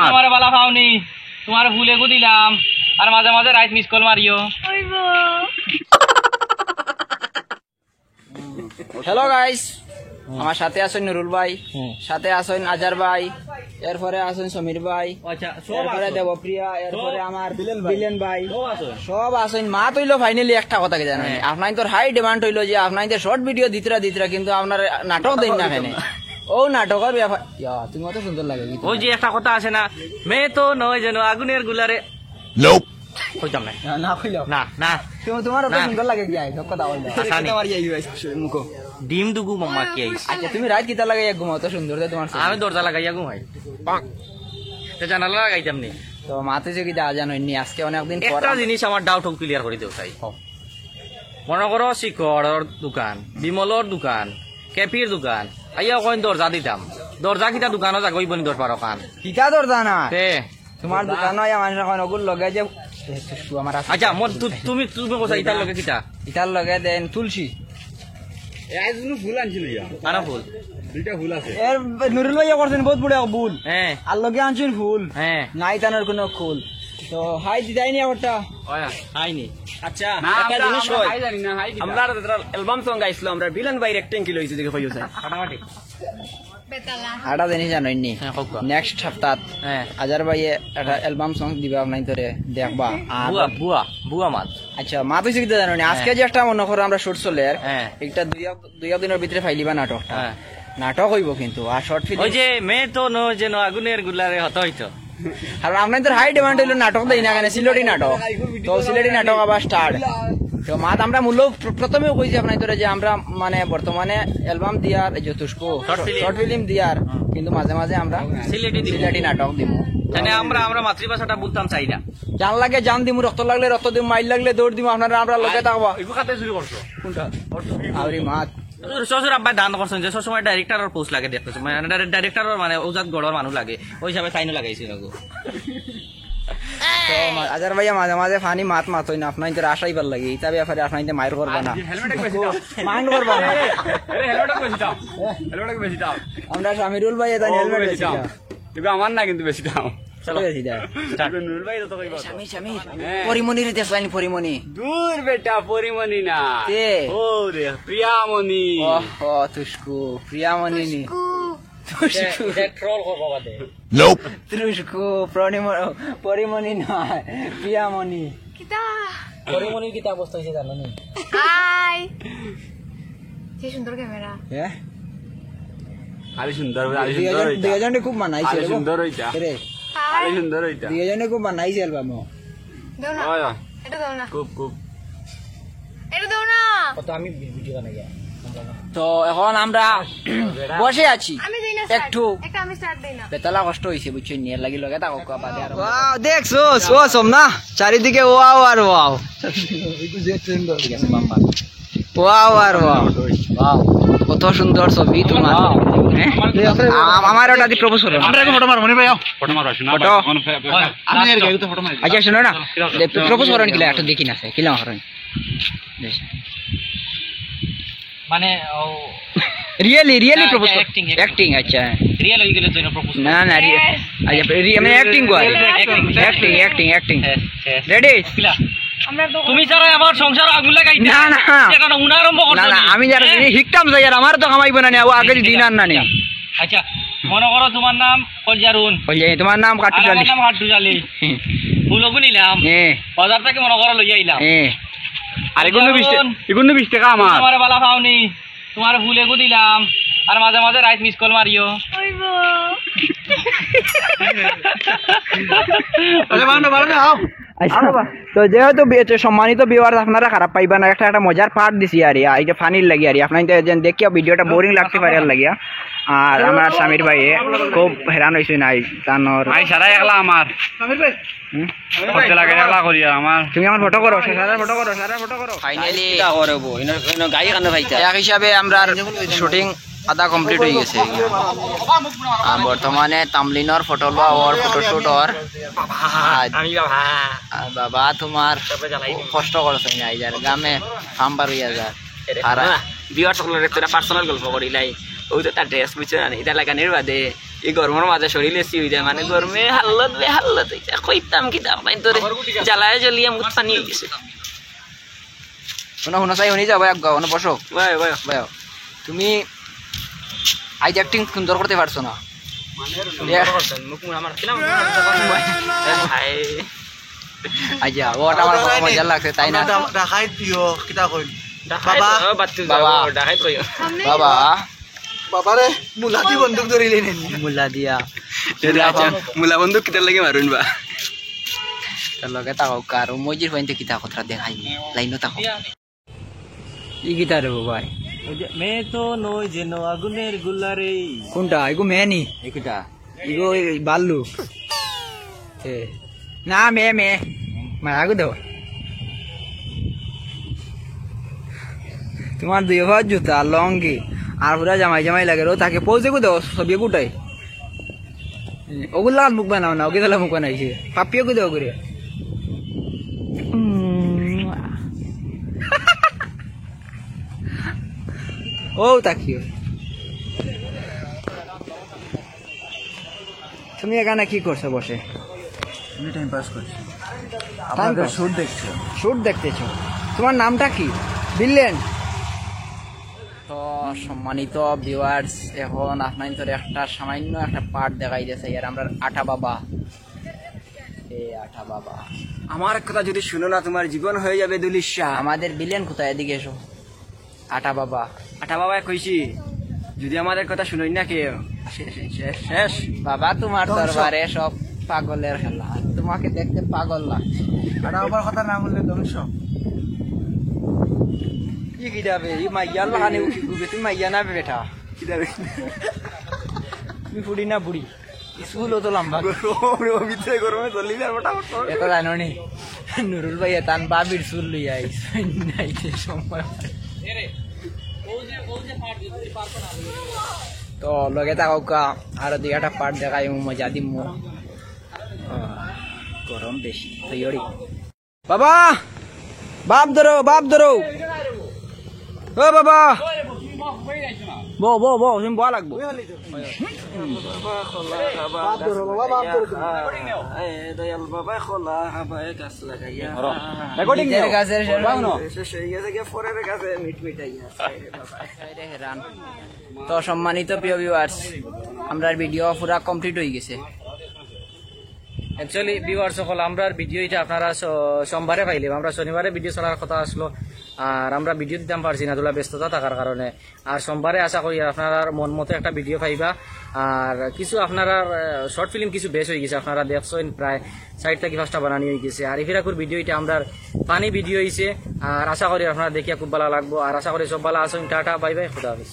তোমার বালা খাওনি তোমার ভুলে গু দিলাম আর মাঝে মাঝে right miss call Mario hello guys আমার সাথে আছেন নুরুল ভাই সাথে আছেন আজার ভাই এরপরে আছেন সমীর ভাই এরপরে দেবপ্রিয়া এরপরে আমার বিলেন ভাই সব আছেন মা তৈল ফাইনালি একটা কথা কি জানেন আপনার তোর হাই ডিমান্ড হইলো যে আপনার শর্ট ভিডিও দিতরা কিন্তু আপনার নাটক দেন না কেন ও নাটকের ব্যাপার তুমি অত সুন্দর লাগে ওই যে একটা কথা আছে না মেয়ে তো নয় যেন আগুনের গুলারে কইতাম না না কইলো না না তোমার অত সুন্দর লাগে কি আই কথা বল মুখো ডিম দুগু মাম্মা কি আইস আচ্ছা তুমি রাত কিতা লাগে ঘুমাও তো সুন্দর তোমার আমি দরজা লাগাইয়া ঘুমাই তো জানালা লাগাইতাম নি তো মাতে যে কি যা জানোনি আজকে অনেকদিন পর একটা জিনিস আমার ডাউট ক্লিয়ার করে দেও তাই মনে করো শিখর দোকান বিমলর দোকান কেপির দোকান আইয়া কইন দরজা দিতাম দরজা কিটা দোকানত যাগই বনি 10-12 কান কিটা দরজা না তে তোমার দোকান হয় আমার এখন ওগুলো লগে যে আমার আচ্ছা তুমি কথা ইটার লগে কিটা ইটার লগে দেন তুলসী এজন্য ফুল আনছিল ইয়া কানা ফুল দুইটা ফুল আছে এর নুরুল ভাইয়া করছেন বহুত বড় ফুল হ্যাঁ আর লগে আনছেন ফুল হ্যাঁ নাই তানোর কোনো ফুল তো হাই দিদাই নি ওটা ওয়া আইনি আচ্ছা একটা জিনিস হয় হাই জানি না হাই আমরা অ্যালবাম সং গাইছিলাম আমরা ভিলেন ভাই রেক্টেং কিলো হইছে দেখে পাইছো স্যার কাটাকাটি আটা জিনিস জানোইনি হ্যাঁ কক নেক্সট সপ্তাহ হ্যাঁ আজার ভাই একটা অ্যালবাম সং দিবা আপনাই ধরে দেখবা আর বুয়া মাত আচ্ছা মা তুই কি জানোনি আজকে যে একটা মনে করো আমরা শুট চলে হ্যাঁ একটা দুই দিনের ভিতরে ফাইলিবা নাটকটা হ্যাঁ নাটক হইব কিন্তু আর শর্ট ফিল্ম ওই যে মেয়ে তো ন যেন আগুনের গুলারে হত হইতো আর আপনাদের হাই ডিমান্ড হইলো নাটক দেই না কেন সিলেটি নাটক তো সিলেটি নাটক আবার স্টার্ট তো মাত আমরা মূল্য প্রথমেও কইছি আপনাদের যে আমরা মানে বর্তমানে অ্যালবাম দিয়ার এই যে তুষ্কো শর্ট ফিল্ম দিয়ার কিন্তু মাঝে মাঝে আমরা সিলেটি নাটক দিব মানে আমরা মাতৃভাষাটা বলতাম চাই না জান লাগে জান দিমু রক্ত লাগলে রক্ত দিমু মাইল লাগলে দৌড় দিমু আপনারা আমরা লগে থাকবা এগু খাতে শুরু করছো কোনটা আউরি মাত শ্বশুর আব্বাই দান করছেন যে সবসময় ডাইরেক্টরের পোস্ট লাগে দেখতেছে মানে ডাইরেক্টরের মানে ওজাত গড়র মানুষ লাগে ওই হিসাবে সাইনও লাগাইছি নাগো তো আজার ভাইয়া মাঝে মাঝে ফানি মাত হই না আপনার তো আশাইবার লাগে এটা ব্যাপারে আপনার মায়ের করবা না মাইন্ড করবা না হেলমেট বেশি দাও হেলমেট বেশি দাও আমরা সামিরুল ভাই এটা হেলমেট বেশি দাও কিন্তু আমার না কিন্তু বেশি দাও চলো বেশি দাও নুরুল ভাই তো কইবা সামির পরিমণি রে দেশলাইনি পরিমণি দূর বেটা পরিমণি না কে ও রে প্রিয়ামণি ও তুষ্কু প্রিয়ামণি নি তুষ্কু ট্রোল করবো বাদে তুষ্কু পরিমণি নয় প্রিয়ামণি কিতা পরিমণির কিতা অবস্থা হয়েছে জানো নি হাই কি সুন্দর ক্যামেরা হ্যাঁ আরে সুন্দর আরে সুন্দর হইতা দুইজনে খুব মানাইছে আরে সুন্দর হইতা রে আরে সুন্দর হইতা দুইজনে খুব মানাইছে অ্যালবাম দাও না ওয় এটা দাও না খুব এটা দাও না কত আমি ভিডিও বানাই তো এখন আমরা বসে আছি আমি দেই না একটু একটা আমি স্টার্ট দেই না বেতলা কষ্ট হইছে বুঝছো নিয়ে লাগি লগে তা কোকা বাদে আর ওয়াও দেখছো ও সোমনা চারিদিকে ওয়াও আর ওয়াও ওয়াও আর ওয়াও ওয়াও কত সুন্দর ছবি তোমার আমার ওটা দি প্রপোজ করো আমরা ফটো মারব নি ভাই ফটো মারো শোনা ফটো আমি এর গাড়িতে ফটো মারি আচ্ছা শুনো না প্রপোজ করো কিলা একটু দেখি না কিলা হরন মানে রিয়েলি প্রপোজ অ্যাক্টিং আচ্ছা রিয়েল হয়ে গেলে জন্য প্রপোজ না না আচ্ছা মানে অ্যাক্টিং কর অ্যাক্টিং রেডি আমরা তো তুমি যারা আমার সংসার আগুন লাগাই না না এটা উনা আরম্ভ করছো না আমি যারা হিকতাম যাই আর আমার তো কামাইব না ও আগে দিন আর না নি আচ্ছা মনে করো তোমার নাম কলজারুন বলছে তোমার নাম কাটু আমার জালি নাম হাট্টু জালি ফুলগু নিলাম বাজার থেকে মনে করো লইয়া আইলাম আরে এগুলো 20 টাকা আমার তোমার বালা খাওনি তোমার ফুলেগু দিলাম আর মাঝে মাঝে রাইট মিস কল মারিও হইব আরে বানো বানো আও তো যেহেতু সম্মানিত ভিউয়ার আপনারা খারাপ পাইবা না একটা মজার পার্ট দিছি আর এইটা ফানির লাগি আর আপনাদের দেখিয়া ভিডিওটা বোরিং লাগতে পারে আর লাগিয়া আর আমার স্বামীর ভাই খুব হেরান হইছে নাই তানোর ভাই সারা একলা আমার স্বামীর ভাই কত লাগে একলা করিয়া আমার তুমি আমার ফটো করো সারা ফটো করো ফাইনালি কিটা করব ইনো গাই কানে ভাইতা এক হিসাবে আমরা শুটিং আধা কমপ্লিট হয়ে গেছে আর বর্তমানে তামলিনর ফটো লওয়া ওর ফটোশুট ওর আমি বাবা বাবা তোমার কষ্ট করছে না যার গ্রামে ফার্ম বার হইয়া যায় আর বিয়ার সকলের একটা পার্সোনাল গল্প করিলাই ওই তো তার ড্রেস বুঝছো না এটা লাগানির বাদে এই গরমের মাঝে শরীর এসি হয়ে যায় মানে গরমে হাল্লত হয়েছে কইতাম কি দাম পাই তোরে জ্বালায় জ্বলিয়ে মুখ পানি হয়ে গেছে শোনো চাই শুনি যাও ভাই বসো ভাই তুমি আইজ অ্যাক্টিং সুন্দর করতে পারছো না আচ্ছা ওটা আমার মজা লাগছে তাই না বাবা বাবারে মুলাদি বন্দুক ধরিলেন মুলা দিয়া মুলা বন্দুক কিটার লাগে মারুন বা তার লগে তাকাও কার মজির পাইতে কিতা কথা দেখাই লাইনও তাকাও ই কিতা রে ভাই মে তো নই যেন আগুনের গুল্লারে কোনটা এগো মেনি এইটা এগো বাল্লু না মে মারাগো দাও তোমার দুই হাত জুতা লঙ্গি আর পুরা জামাই লাগে রো তাকে পৌঁছে গো দাও সবই গুটাই ওগুলা মুখ বানাও না ওকে তাহলে মুখ বানাইছে পাপিয়ে গো দাও করে ও তাকিও তুমি এখানে কি করছো বসে আমি টাইম পাস করছি আপনাদের শুট দেখছো শুট দেখতেছো তোমার নামটা কি বিল্লেন তো সম্মানিত ভিউয়ার্স এখন আপনাদের একটা সামান্য একটা পার্ট দেখাই দিয়েছে আর আমরা আটা বাবা আমার কথা যদি শুনো না তোমার জীবন হয়ে যাবে দুলিশা আমাদের বিলেন কোথায় এদিকে এসো আটা বাবা কইছি যদি আমাদের কথা শুনোই না কেউ শেষ বাবা তোমার দরবারে সব পাগলের খেলা তোমাকে দেখতে পাগল লাগছে আটা বাবার কথা না বললে ধ্বংস কি যাবে এই মাইয়া লাগানে উঠি গুবে তুমি মাইয়া না বেটা কি যাবে তুমি ফুড়ি না বুড়ি স্কুল তো লম্বা ভিতরে গরমে চলি না মোটামুটি এটা জানো নি নুরুল ভাই তান বাবির চুল লই আইস নাইতে সময় তো লগে থাকো কা আর দুই একটা পার্ট দেখাই মজা দিম গরম বেশি তৈরি বাবা বাপ ধরো ও বাবা বো তুমি বলা লাগবো তো সম্মানিত প্রিয় ভিউয়ার্স আমরা ভিডিও পুরা কমপ্লিট হয়ে গেছে অ্যাকচুয়ালি ভিউয়ার সকল আমরা ভিডিও এটা আপনারা সোমবারে পাইলাম আমরা শনিবারে ভিডিও চলার কথা আসলো আর আমরা ভিডিও দিতাম পারছি না তোলা ব্যস্ততা থাকার কারণে আর সোমবারে আশা করি আপনারা মন মতো একটা ভিডিও পাইবা আর কিছু আপনারা শর্ট ফিল্ম কিছু বেশ হয়ে গেছে আপনারা দেখছেন প্রায় 60 থেকে 5টা বানানি হয়ে গেছে আর এফিরাকুর ভিডিও এটা আমরা পানি ভিডিও হয়েছে আর আশা করি আপনারা দেখিয়া খুব ভালো লাগবো আর আশা করি সব ভালো আছেন টাটা বাই বাই খুদা হাফেজ